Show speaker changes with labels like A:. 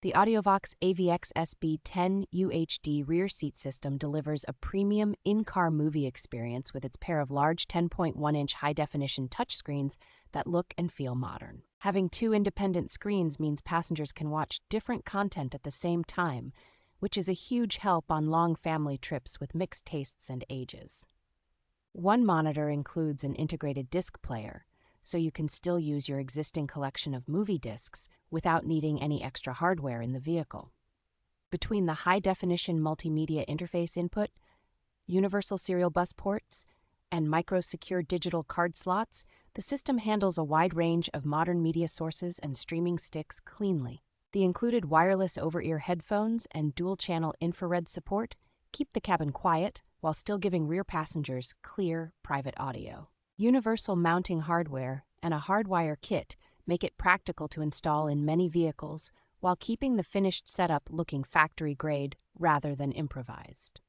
A: The Audiovox AVXSB10UHD rear seat system delivers a premium in-car movie experience with its pair of large 10.1-inch high-definition touchscreens that look and feel modern. Having two independent screens means passengers can watch different content at the same time, which is a huge help on long family trips with mixed tastes and ages. One monitor includes an integrated disc player, so you can still use your existing collection of movie discs without needing any extra hardware in the vehicle. Between the high-definition multimedia interface input, universal serial bus ports, and micro-secure digital card slots, the system handles a wide range of modern media sources and streaming sticks cleanly. The included wireless over-ear headphones and dual-channel infrared support keep the cabin quiet while still giving rear passengers clear, private audio. Universal mounting hardware and a hardwire kit make it practical to install in many vehicles while keeping the finished setup looking factory-grade rather than improvised.